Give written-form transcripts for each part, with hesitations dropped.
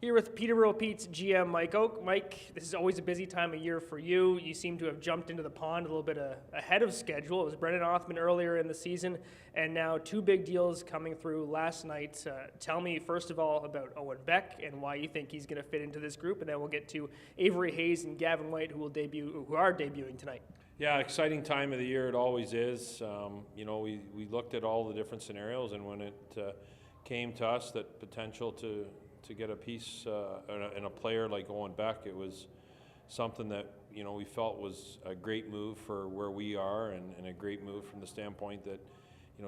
Here with Peterborough Pete's GM Mike Oak. Mike, this is always a busy time of year for you. You seem to have jumped into the pond a little bit ahead of schedule. It was Brendan Othman earlier in the season, and now two big deals coming through last night. Tell me, first of all, about Owen Beck and why you think he's going to fit into this group, and then we'll get to Avery Hayes and Gavin White, who are debuting tonight. Yeah, exciting time of the year. It always is. We looked at all the different scenarios, and when it came to us that potential to get a piece and a player like Owen Beck, it was something that we felt was a great move for where we are, and a great move from the standpoint that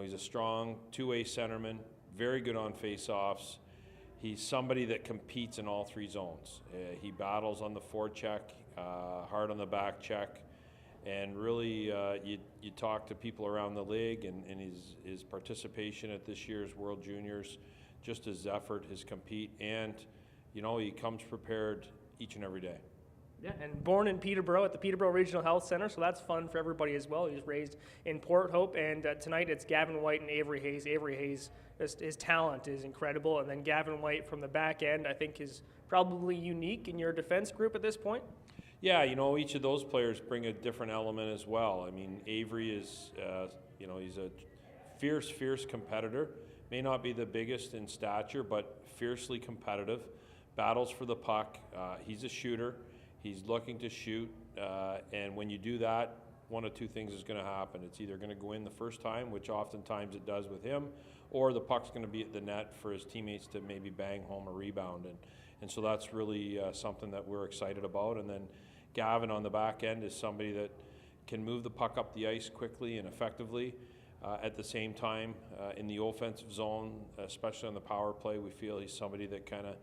he's a strong two-way centerman, very good on face-offs. He's somebody that competes in all three zones. He battles on the forecheck, hard on the back check, and really you talk to people around the league, and his participation at this year's World Juniors, just his effort, his compete, and he comes prepared each and every day. Yeah, and born in Peterborough at the Peterborough Regional Health Center, so that's fun for everybody as well. He was raised in Port Hope, and tonight it's Gavin White and Avery Hayes. Avery Hayes, his talent is incredible, and then Gavin White from the back end, I think, is probably unique in your defense group at this point. Yeah, each of those players bring a different element as well. I mean, Avery is, he's a fierce competitor. May not be the biggest in stature, but fiercely competitive. Battles for the puck. He's a shooter. He's looking to shoot. And when you do that, one of two things is going to happen. It's either going to go in the first time, which oftentimes it does with him, or the puck's going to be at the net for his teammates to maybe bang home a rebound. And so that's really something that we're excited about. And then Gavin on the back end is somebody that can move the puck up the ice quickly and effectively. At the same time, in the offensive zone, especially on the power play, we feel he's somebody that kind of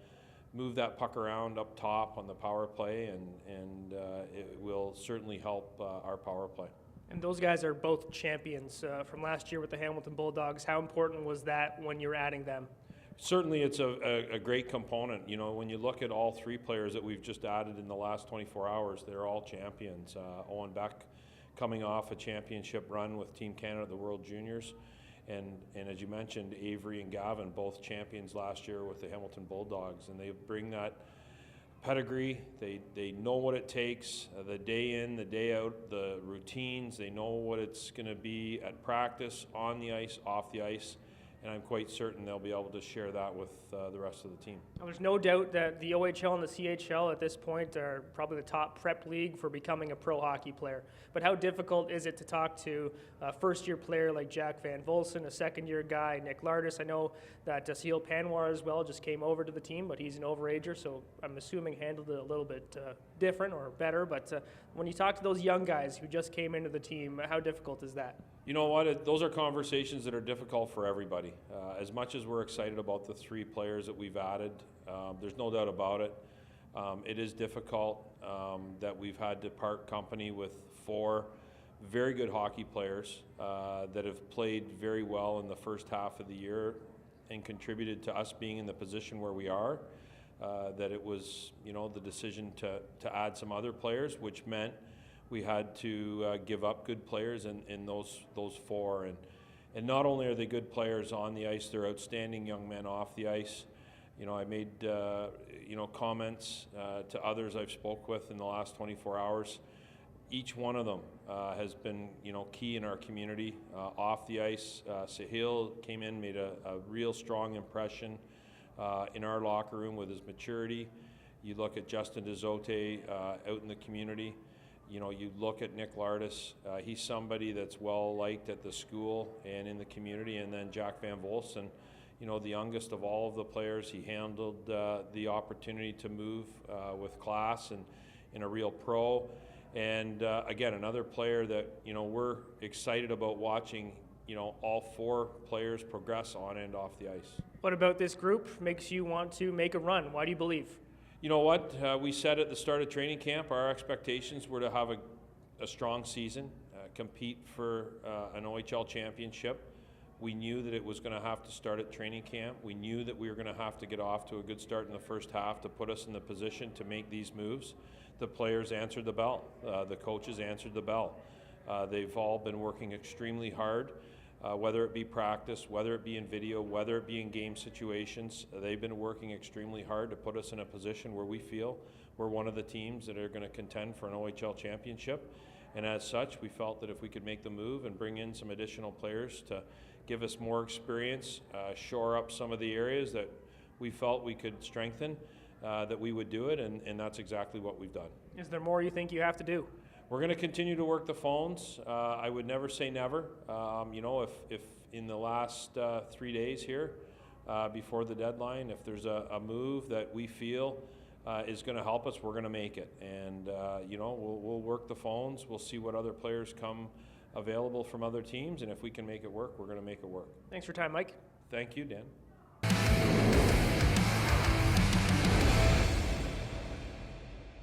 move that puck around up top on the power play, and it will certainly help our power play. And those guys are both champions from last year with the Hamilton Bulldogs. How important was that when you're adding them? Certainly it's a great component. When you look at all three players that we've just added in the last 24 hours, they're all champions. Owen Beck coming off a championship run with Team Canada at the World Juniors. And as you mentioned, Avery and Gavin, both champions last year with the Hamilton Bulldogs. And they bring that pedigree. They know what it takes, the day in, the day out, the routines. They know what it's going to be at practice, on the ice, off the ice. And I'm quite certain they'll be able to share that with the rest of the team. Well, there's no doubt that the OHL and the CHL at this point are probably the top prep league for becoming a pro hockey player. But how difficult is it to talk to a first-year player like Jack Van Volsen, a second-year guy, Nick Lardis? I know that Sahil Panwar as well just came over to the team, but he's an overager, so I'm assuming handled it a little bit different or better. But when you talk to those young guys who just came into the team, how difficult is that? You know what? Those are conversations that are difficult for everybody. As much as we're excited about the three players that we've added, there's no doubt about it. It is difficult that we've had to part company with four very good hockey players that have played very well in the first half of the year and contributed to us being in the position where we are. That it was, the decision to add some other players, which meant we had to give up good players in those four. And not only are they good players on the ice, they're outstanding young men off the ice. I made comments to others I've spoke with in the last 24 hours. Each one of them has been key in our community. Off the ice, Sahil came in, made a real strong impression in our locker room with his maturity. You look at Justin Dezote out in the community. You look at Nick Lardis, he's somebody that's well liked at the school and in the community. And then Jack Van Volsen, the youngest of all of the players, he handled the opportunity to move with class and in a real pro. And again, another player that we're excited about watching. All four players progress on and off the ice. What about this group makes you want to make a run? Why do you believe? You know what? We said at the start of training camp, our expectations were to have a strong season, compete for an OHL championship. We knew that it was going to have to start at training camp. We knew that we were going to have to get off to a good start in the first half to put us in the position to make these moves. The players answered the bell. The coaches answered the bell. They've all been working extremely hard. whether it be practice, whether it be in video, whether it be in game situations. They've been working extremely hard to put us in a position where we feel we're one of the teams that are going to contend for an OHL championship. And as such, we felt that if we could make the move and bring in some additional players to give us more experience, shore up some of the areas that we felt we could strengthen, that we would do it, and that's exactly what we've done. Is there more you think you have to do? We're going to continue to work the phones. I would never say never. If in the last 3 days here, before the deadline, if there's a move that we feel is going to help us, we're going to make it. And we'll work the phones. We'll see what other players come available from other teams, and if we can make it work, we're going to make it work. Thanks for your time, Mike. Thank you, Dan.